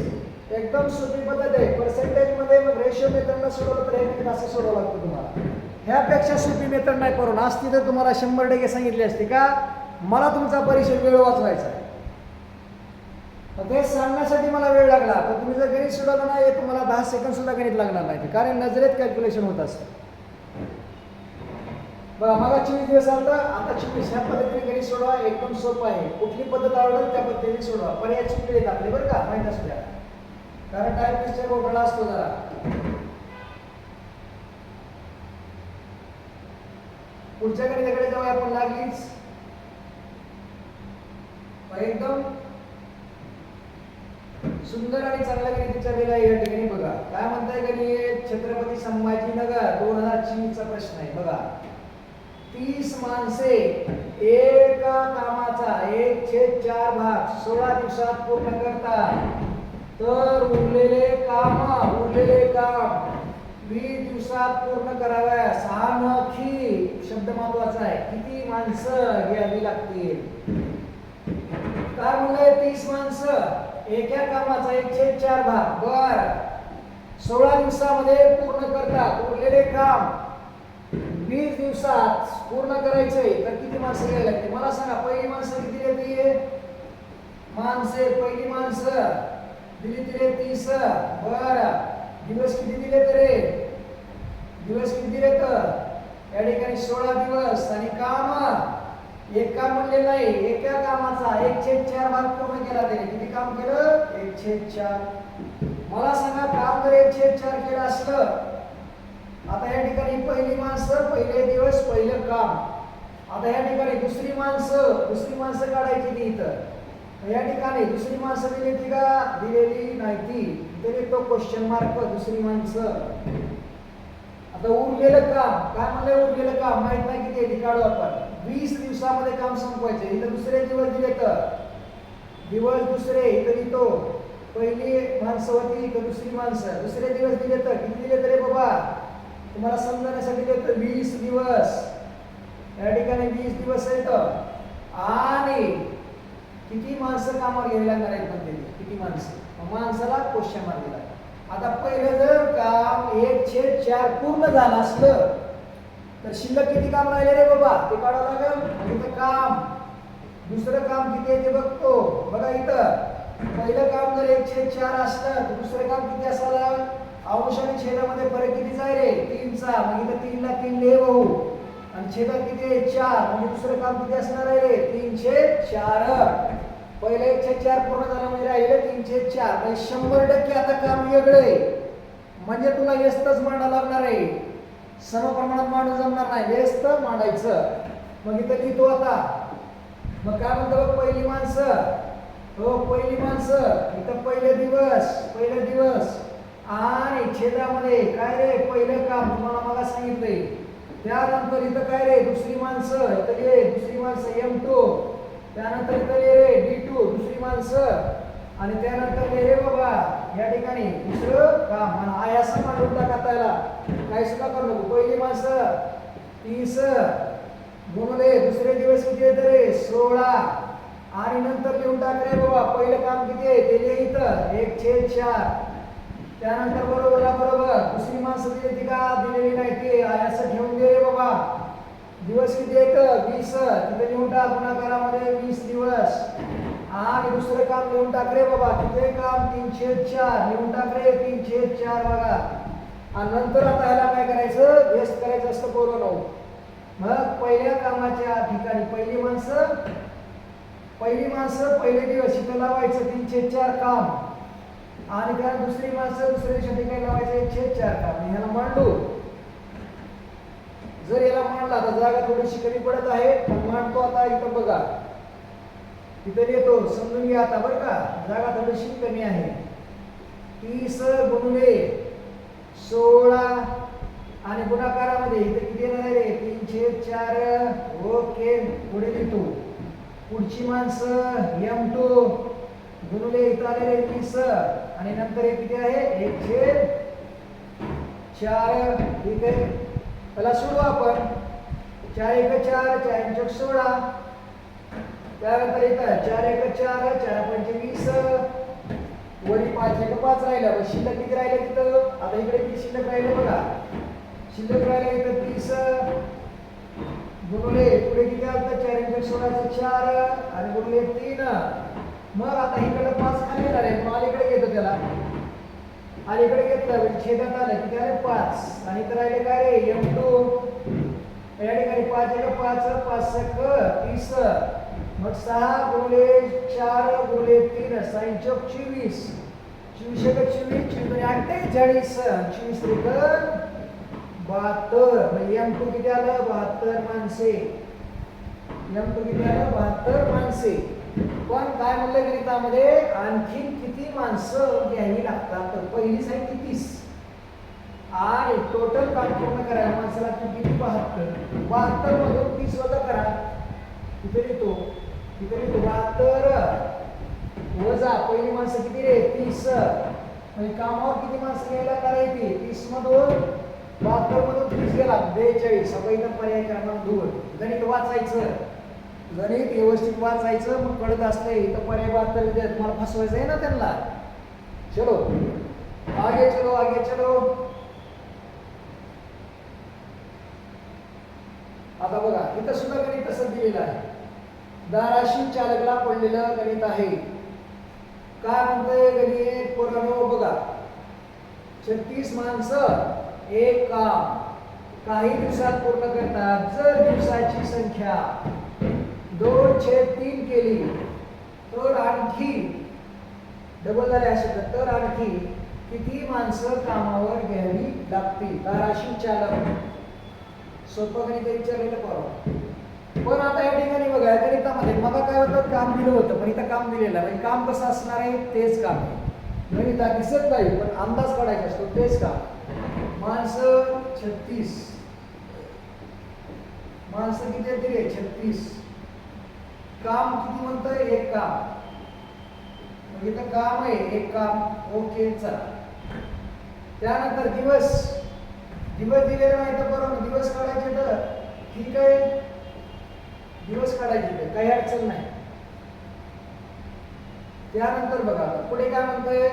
एकदम सोपी पद्धत आहे. पर्सेंटेज मध्ये मग रेशो मेथडला सोडवलं तर हे असं सोडवं लागतं तुम्हाला. ह्यापेक्षा सोपी मेथड नाही करून असती तर तुम्हाला 100% सांगितली असते का मला तुमचा परीक्षेत वेळ वाचवायचा आहे. ते सांगण्यासाठी मला वेळ लागला. पण तुम्ही जर गणित सोडवलं नाही तुम्हाला 10 सेकंद सुद्धा गणित लागणार नाही. कारण नजरेत कॅल्क्युलेशन होत असतं. बघा मला 24 दिवस आलं आता 24. ह्या पद्धतीने गणित सोडवा. एकदम सोपं आहे. कुठली पद्धत आवडेल त्या पद्धतीने सोडवा. पर्याय चुकले आहेत आपले बरं का माहीत असू द्या. कारण टाइम पिक्चर गोठळा असतो जरा. पुढच्या गणिताकडे जाऊया आपण लागलीच. एकदम सुंदर आणि चांगला गणित विचारलेला आहे या ठिकाणी. बघा काय म्हणताय गणित. छत्रपती संभाजीनगर 2024 चा प्रश्न आहे. बघा 30 माणसे एका कामाचा 1/4 भाग 16 दिवसात पूर्ण करतात. तर उरलेले काम 20 दिवसात पूर्ण कराव्यास आणखी शब्द महत्वाचा आहे किती माणसं घ्यावी लागतील? काय म्हणलंय 30 माणसं एका कामाचा 1/4 भाग. बर 16 दिवसामध्ये पूर्ण करतात. उरलेले काम 20 दिवसात पूर्ण करायचंय तर किती माणसं घ्यावी लागतील? मला सांगा. पहिली माणसं किती येते? पहिली माणसं दिली 30. बर दिवस किती दिले तरी? दिवस किती दिले तर या ठिकाणी 16 दिवस. आणि काम एक काम म्हणले नाही. एका कामाचा 1/4 भाग पूर्ण केला त्याने. किती काम केलं? 1/4. मला सांगा काम जर 1/4 केलं असलं आता या ठिकाणी पहिली माणसं पहिले दिवस पहिलं काम. आता या ठिकाणी दुसरी माणसं काढायची ती इथं. या ठिकाणी दुसरी माणसं दिली ती का? दिलेली नाही ती. तरी तो क्वेश्चन मार्क दुसरी माणसं. आता उरलेलं काम काय म्हणलंय? उरलेलं काम माहित नाही किती आहे काढू आपण. 20 दिवसामध्ये काम संपवायचं. इथं दुसरे दिवस दिले तर दिवस दुसरे इथं लिहितो. पहिली माणसं होती इथं दुसरी माणसं. दुसरे दिवस दिले तर किती दिले तरी बाबा तुम्हाला समजण्यासाठी दिले तर 20 दिवस. या ठिकाणी 20 दिवस आहेत. आणि किती माणसं कामाला घ्यायला लागणार आहेत म्हणते किती माणसं. माणसाला क्वेश्चन मार्क दिला. आता पहिलं जर काम 1/4 पूर्ण झालं असलं तर शिल्लक किती काम राहिले रे बाबा ते काढावं लागेल. इथं काम दुसरं काम किती आहे ते बघतो. बघा इथं पहिलं काम जर 1/4 असलं तर दुसरं काम किती असायला? अंश आणि छेदामध्ये फरक कितीचा आहे रे? 3चा. मग इथं 3 ला 3 लिहे भाऊ. आणि छेदात किती आहे? 4. म्हणजे दुसरं काम किती असणार आहे रे? 3/4. पहिलं 1/4 पूर्ण झालं म्हणजे राहिले 3/4. म्हणजे 100% आता काम वेगळं आहे. म्हणजे तुला व्यस्तच मांडावं लागणार आहे. समप्रमाणात मांडून जमणार नाही. व्यस्त मांडायचं. मग इथं लिहितो आता. मग काय म्हणतो? पहिली माणसं पहिली माणसं इथं पहिले दिवस आणि छेदामध्ये काय रे? पहिलं काम तुम्हाला मला सांगितलंय. त्यानंतर इथं काय रे? दुसरी माणसं. इथं लिहे दुसरी माणसं M2. त्यानंतर इथं लिहे रे D2 दुसरी माणसं. आणि त्यानंतर लिहे रे बाबा या ठिकाणी दुसरं काम. आणि असं मांडून टाका. त्याला काही सुद्धा करू नको. पहिली माणसं 30 गुणले दुसरे दिवस किती आहेत रे? 16. आणि नंतर लिहून टाक रे बाबा पहिलं काम किती आहे ते लिहे इथं 1/4. त्यानंतर बरोबर दुसरी माणसं दिली ती का? दिलेली नाही ती असं ठेवून दे रे बाबा. दिवस किती आहेत 20, तिथे लिहून टाक गुणाकारामध्ये 20 दिवस. आणि दुसरं काम लिहून टाक रे बाबा, किती काम 3/4 लिहून टाक रे 3/4 बघा. आणि नंतर आता ह्याला काय करायचं, व्यस्त करायचं असतं पोरांनो. मग पहिल्या कामाच्या ठिकाणी पहिली माणसं पहिले दिवस इथं लावायचं 3/4 काम. आणि त्या दुसरी माणसं दुसऱ्या ठिकाणी लावायचं 1/4 काम. ह्याला मांडू. जर याला मांडला तर जागा थोडीशी कमी पडत आहे, पण मांडतो आता इथं बघा. इथं येतो समजून घ्या आता बरं का, जागा थोडीशी कमी आहे. 30 गुणिले 16 आणि गुणाकारामध्ये इथे किती येणार आहे 3/4. ओके, पुढे लिहितो. पुढची माणसं M2 गुणिले इथं आलेले 20 आणि नंतर हे किती आहे 1/4. ठीक आहे, त्याला सोडू आपण. 4×1=4, 4×16. त्यानंतर इथं 4×1=4, 4×5=20, वरी 5×5 राहिलं. शिल्लक किती राहिलं तिथं, आता इकडे किती शिल्लक राहिलं बघा. शिल्लक राहिलं इथं 30 गुणिले पुढे किती आलं 4×16=4 आणि गुणिले 3. मग आता इकडे 5 खाली येणार आहे, मग अलीकडे घेतो त्याला. अलीकडे घेतलं म्हणजे छेदात आलं किती आले 5. आणि इथं राहिले काय रे M2. या ठिकाणी 5×5 5×6 30. मग 6 गुणिले 4 गुणिले 3 6×24 24×24 48 24×3 72. म्हणजे M2 किती आलं 72 माणसे. M2 किती आलं 72 माणसे. पण काय म्हणलं गणितामध्ये आणखीन किती माणसं घ्यावी लागतात, तर पहिलीच आहे ती 30 आणि टोटल काम पूर्ण करायला माणसाला किती 72 मधून 30 वजा करा. तिथे लिहितो 72 वजा पहिली माणसं किती रे 30. म्हणजे कामावर किती माणसं घ्यायला करायची 30 मधून 72 मधून 30 गेला 42. सगळं इथं पर्याय करणार दूर. गणित वाचायचं, गणित व्यवस्थित वाचायचं, मग कळत असते इथं पर्याय 72 विद्यार्थी तुम्हाला फसवायचं आहे ना त्यांना. चलो आगे चलो. आता बघा इथं सुद्धा गणित तसंच दिलेलं आहे. धाराशिव चालकला पडलेलं गणित आहे. काय म्हणतंय गणित पोरांनो बघा. 36 माणसं एक काम काही दिवसात पूर्ण करतात. जर दिवसाची संख्या 2/3 केली तर आणखी डबल झाले असे तर आणखी किती माणसं कामावर घ्यावी लागतील. धाराशिव चालक सोपं गणित विचारलेलं परवा. पण आता या ठिकाणी बघा गणितामध्ये मग काय होतं काम दिलं होतं, पण इथं काम दिलेलं म्हणजे काम कसं असणार आहे तेच काम आहे. गणितात दिसत नाही पण अंदाज काढायचा असतो तेच काम. माणसं 36 माणसं किती दिले 36. काम किती म्हणतंय एक काम. म्हणजे इथं काम आहे एक काम. ओके चला. त्यानंतर दिवस दिलेले नाही तर बरोबर दिवस काढायचे तर ठीक आहे, दिवस काढायचे काही अडचण नाही. त्यानंतर बघा पुढे काय म्हणतंय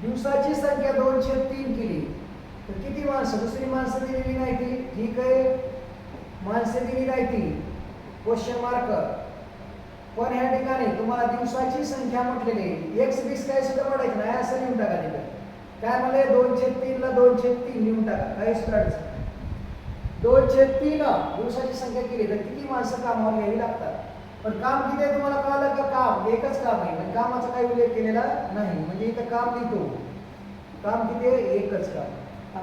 दिवसाची संख्या 2/3 केली तर किती माणसं. दुसरी माणसं दिलेली नाही ती ठीक आहे, माणसं दिली नाही ती क्वेश्चन मार्क. पण ह्या ठिकाणी तुम्हाला दिवसाची संख्या म्हटलेली x20 काय सुद्धा पडायचं नाही असं लिहून टाका. तिथे काय म्हणले 2/3 ला 2/3 लिहून टाका. काय स्टार्ट 2/3 दिवसाची संख्या केली तर किती माणसं कामावर घ्यावी लागतात. पण काम किती आहे तुम्हाला कळलं का. काम एकच काम आहे म्हणजे कामाचा काही उल्लेख केलेला नाही. म्हणजे इथं काम लिहितो काम किती आहे एकच काम.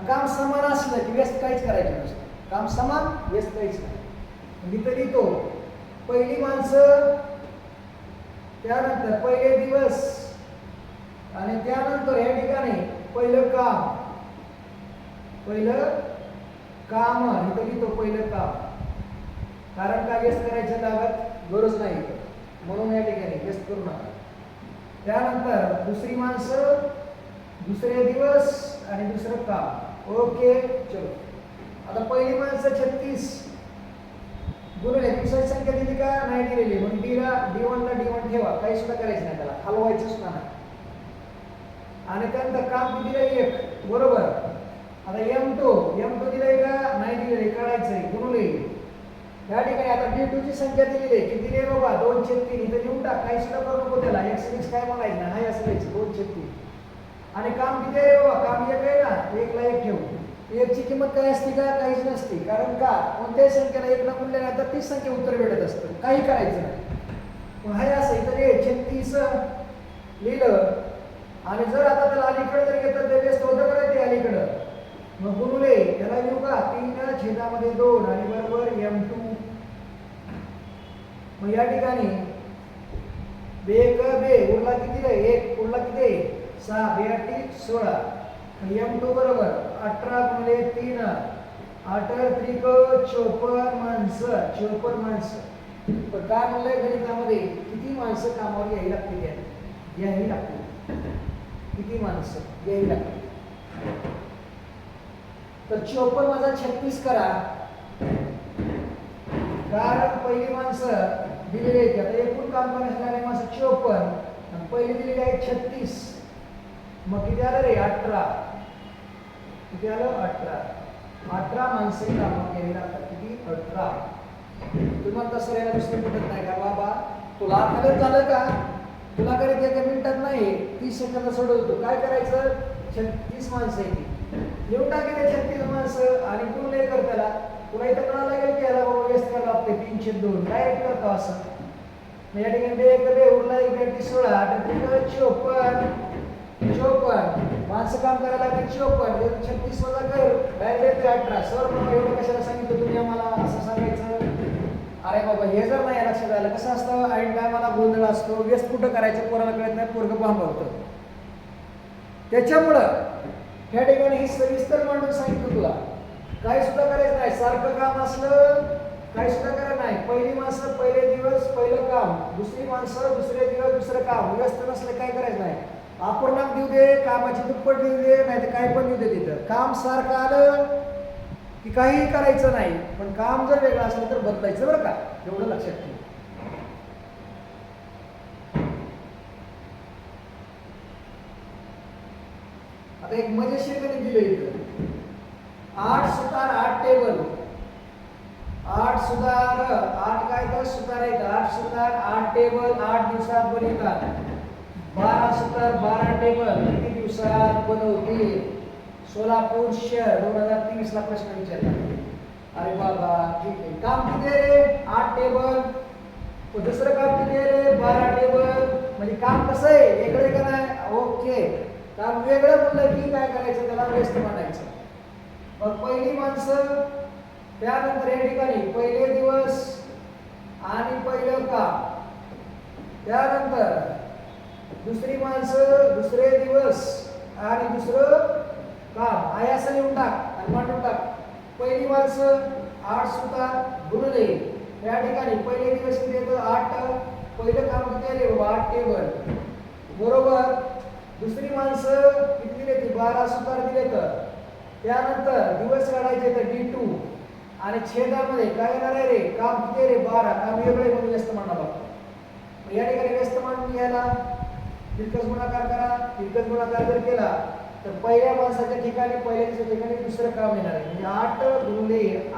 काम समान असलं की व्यस्त काहीच करायचं नसतं. काम समान व्यस्त काहीच नाही. इथं लिहितो पहिली माणसं त्यानंतर पहिले दिवस आणि त्यानंतर या ठिकाणी पहिलं काम इथं लिहितो पहिलं काम. कारण का व्यस्त करायचं लागत गरज नाही म्हणून या ठिकाणी व्यस्त करू नका. त्यानंतर दुसरी माणसं दुसरे दिवस आणि दुसरं काम. ओके चलो. आता पहिली माणसं 36 गुणिले दिवसाची संख्या दिली का नाही दिलेली म्हणून D1 ला D1 ठेवा. काही सुद्धा करायचं नाही त्याला हलवायचं सुद्धा नाही. आणि त्यानंतर काम किती दिलं 1 बरोबर. आता M2 दिलंय का नाही दिलंय काढायचंय गुणुले या ठिकाणी आता D2 ची संख्या दिलेली आहे किती दिली बाबा 2/3 इथे लिहून टाक काही सुद्धा करू नको त्याला x काय म्हणायचं ना हाय असं लिहायचं 2/3 आणि काम किती आहे बाबा काम एक आहे ना 1 ला 1 ठेवू 1 ची किंमत काय असते का काहीच नसते कारण का कोणत्याही संख्येला 1 ला गुणल्यानंतर तीच संख्या उत्तर भेटत असतं काही करायचं नाही पण हाय असं इथं हे 36 लिहिलं आणि जर आता त्याला अलीकडे जर घेतलं तर व्यस्त होतं करायचं अलीकडं मग गुणुले त्याला लिहू का 3/2 आणि बरोबर M2 मग या ठिकाणी उरला किती रे 1 उरला किती 6 2 16 M2 बरोबर 18 गुणिले 3 8 त्रिक 54 माणसं 54 माणसं पण काय म्हणलंय गणितामध्ये किती माणसं कामावर यायला लागतील याही लागतील किती माणसं याही लागतील तर 54 वजा 36 करा कारण पहिली माणसं दिलेली आहेत आता एकूण काम करण्यासाठी माणसं 54 आणि पहिली दिलेली आहे 36 मग किती आलं रे 18 किती आलं 18 माणसं कामावर घ्यावी लागतात किती 18 तुम्हाला तसं यायला दुसरं मिळत नाही का बाबा तुला आठवत झालं का तुला कधी एका मिनिटात नाही 30 सेकंद सोडत होतो काय करायचं 36 माणसं आहे लिहून टाकेल 36 माणसं आणि गुणले कर त्याला तुला इथं कळायला लागेल की याला बाबा व्यस्त करावं लागते 302 डायरेक्ट करतो असं या ठिकाणी उरला 16 54 माणसं काम करायला लागेल 54 36 वजा कर डायरेक्ट 18 सर मग एवढं कशाला सांगितलं तुम्ही आम्हाला असं सांगायचं अरे बाबा हे जर नाही लक्षात आलं कसं असतं ऐन टायमाला गोंधळ असतो व्यस्त कुठं करायचं पोराला कळत नाही पोरगं भांबवतं त्याच्यामुळं या ठिकाणी ही सविस्तर मांडून सांगितलं तुला काही सुद्धा करायचं नाही सारखं काम असलं काही सुद्धा करायचं नाही पहिली माणसं पहिले दिवस पहिलं काम दुसरी माणसं दुसरे दिवस दुसरं काम व्यस्त नसलं काय करायचं नाही अपूर्णांक देऊ दे कामाची दुप्पट देऊ दे नाही तर काय पण देऊ दे तिथं काम सारखं आलं की काहीही करायचं नाही पण काम जर वेगळं असलं तर बदलायचं बरं का एवढं लक्षात ठेव आता एक मजेशीर गणित दिलं इथं 8 सुतार 8 टेबल 8 सुतार 8 काय तर सुतार आहेत 8 सुतार 8 टेबल 8 दिवसात बनवतात 12 सुतार 12 टेबल किती दिवसात बनवतील सोलापूर शहर 2023 ला प्रश्न विचारला अरे बाबा ठीक आहे काम किती रे 8 टेबल दुसरं काम किती रे 12 टेबल म्हणजे काम कसं आहे वेगळं का नाही ओके काम वेगळं म्हणलं की काय करायचं त्याला व्यस्त मानायचं मग पहिली माणसं त्यानंतर या ठिकाणी पहिले दिवस आणि पहिलं काम त्यानंतर दुसरी माणसं दुसरे दिवस आणि दुसरं काम आहे असं लिहून टाक आणि मांडून टाक पहिली माणसं 8 सुतार गुणले या ठिकाणी पहिले दिवस किती येतं 8 पहिलं काम किती आले 8 टेबल बरोबर दुसरी माणसं किती दिले ती 12 सुतार दिले तर त्यानंतर दिवस काढायचे तर D2 आणि छेदामध्ये काय येणार आहे रे काम किती रे 12 काम वेगळे म्हणून व्यस्त मांडा लागतो या ठिकाणी व्यस्त मांडून घ्यायला तिरकस गुणाकार करा तिरकस गुणाकार जर केला तर पहिल्या माणसाच्या ठिकाणी पहिल्याच्या ठिकाणी दुसरं काम येणार आहे म्हणजे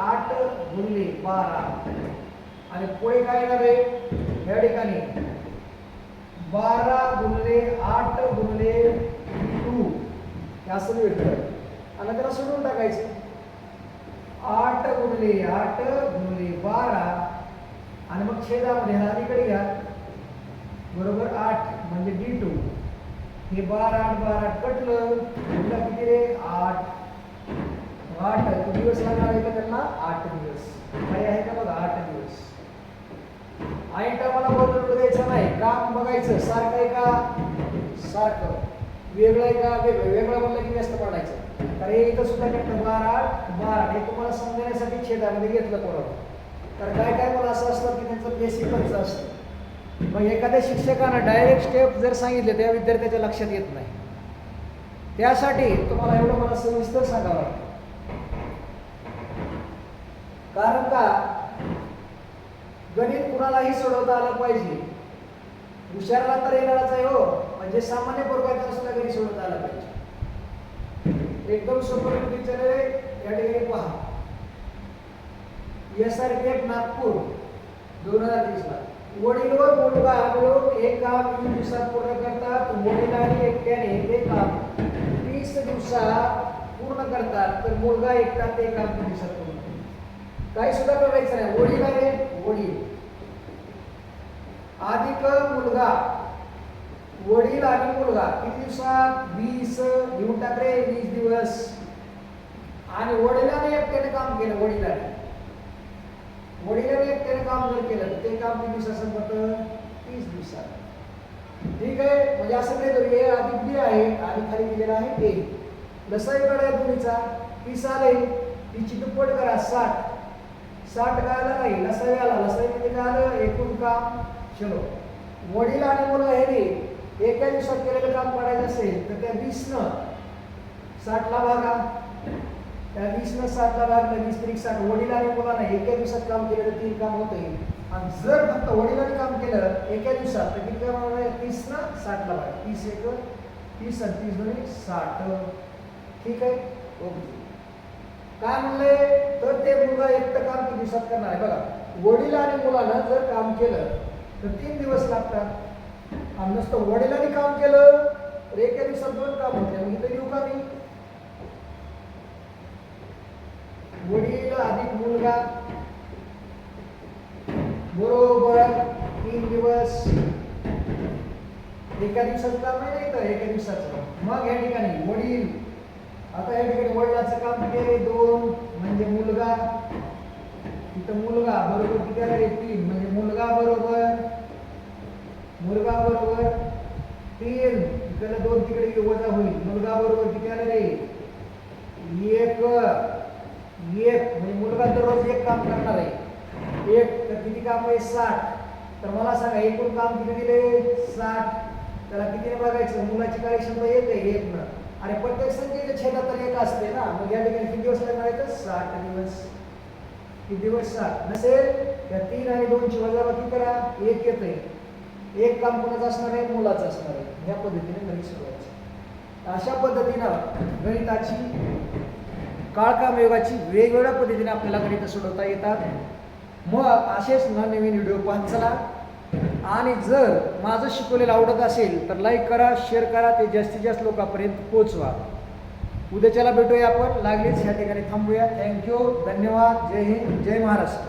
8 गुणले 12 आणि पुढे काय येणार आहे या ठिकाणी 12 गुणले 8 गुणले 2 हे असं भेटतं आणि त्याला सोडून टाकायचं 8 गुणले 12 आणि मग छेदामध्ये हा अलीकडे घ्या बरोबर 8 म्हणजे D2 हे 12 कटलं उरला किती रे 8 दिवस लागणार आहे का त्यांना 8 दिवस काही आहे का बघा 8 दिवस आयटा मला बदलून द्यायचं नाही काम बघायचं सारखं आहे का सारखं वेगळं आहे का वेगळं म्हणलं की व्यस्त पडायचं तर हे इथं सुद्धा घेतलं 12 हे तुम्हाला समजण्यासाठी छेदामध्ये घेतलं बरोबर तर काय काय मला असं असतं की त्यांचं बेसिकच असतं मग एखाद्या शिक्षकानं डायरेक्ट स्टेप जर सांगितले त्या विद्यार्थ्याच्या लक्षात येत नाही त्यासाठी तुम्हाला एवढं मला सविस्तर सांगावं लागतं कारण का गणित कुणालाही सोडवता आलं पाहिजे हुशारला तर येणारच आहे हो म्हणजे सामान्य वर्गात सुद्धा गणित सोडवता आलं पाहिजे एकदम सोपं विचार आहे या ठिकाणी पहा. SRPF नागपूर 2030 ला वडील व मुलगा मिळून एक काम 20 दिवसात पूर्ण करतात. वडिलांनी एकट्याने ते काम 30 दिवसात पूर्ण करतात तर मुलगा एकटा ते काम 30 दिवसात पूर्ण करतो. काही सुद्धा करायचं नाही. वडील आहे वडील अधिक मुलगा, वडील आणि मुलगा किती दिवसात 20 घेऊन टाकले 20 दिवस. आणि वडिलांनी एकट्याने काम केलं, वडिलांनी एकट्याने काम जर केलं ते काम किती दिवसात संपतं 30 दिवसात. ठीक आहे. म्हणजे असं काही जर ए अधिक बी आहे आणि खाली दिलेला आहे ए. लसाईकडे दोन्हीचा 30 आले, तिची दुप्पट करा 60 काय आला नाही लसाई आला. लसाई म्हणजे काय आलं एकूण काम. चलो वडील आणि मुलगा हे एका दिवसात केलेलं काम काढायचं असेल तर त्या 20 न 60 ला भागा, त्या 20 न 60 ला भागलं 20 त्रिक 60. वडील आणि मुलांना एका दिवसात काम केलं तर 3 काम होते. आणि जर फक्त वडिलांनी काम केलं एका दिवसात तर किती काम होणार 30 न 60 ला भागा. 30 एक 30 आणि 30 दोन्ही 60. ठीक आहे. ओके. काय म्हणले तर ते मुलगा एकटं काम किती दिवसात करणार आहे बघा. वडील आणि मुलानं जर काम केलं तर 3 दिवस लागतात. आणि नुसतं वडिलांनी काम केलं तर एका दिवसात 2 काम होते. मग इथे लिहू का मी वडील अधिक मुलगा बरोबर 3 दिवस. एका दिवसाचं काम नाही तर एका दिवसाचं. मग या ठिकाणी वडील, आता या ठिकाणी वडिलाचं काम केले 2 म्हणजे मुलगा, इथं मुलगा बरोबर किती आले 3 म्हणजे मुलगा बरोबर 3. इकडे 2 तिकडे वजा होईल. मुलगा बरोबर किती आले रे 1 म्हणजे मुलगा दररोज 1 काम करणार आहे. 1 तर किती काम आहे 60. तर मला सांगा एकूण काम किती दिले 60. त्याला कितीने बघायचं. मुलाची कार्यक्षमता 1 आहे 1 न. आणि प्रत्येक संख्येच्या छेदात तर 1 असते ना. मग या ठिकाणी किती दिवस लागणार आहेत 60 दिवस. किती दिवस 60 नसेल त्या 3 आणि 2 ची वजाबाकी करा 1 येते. 1 काम कोणाचं असणार आहे मुलाचं असणार आहे. ह्या पद्धतीने गणित सोडवायचं. अशा पद्धतीनं गणिताची काळकामयोगाची वेगवेगळ्या पद्धतीने आपल्याला गणित सोडवता येतात. मग असेच नवीन व्हिडिओ पाहत चला. आणि जर माझं शिकवलेलं आवडत असेल तर लाईक करा, शेअर करा, ते जास्तीत जास्त लोकांपर्यंत पोहोचवा. उद्याच्याला भेटूया आपण. लागलीच ह्या ठिकाणी थांबूया. थँक्यू, धन्यवाद. जय हिंद, जय महाराष्ट्र.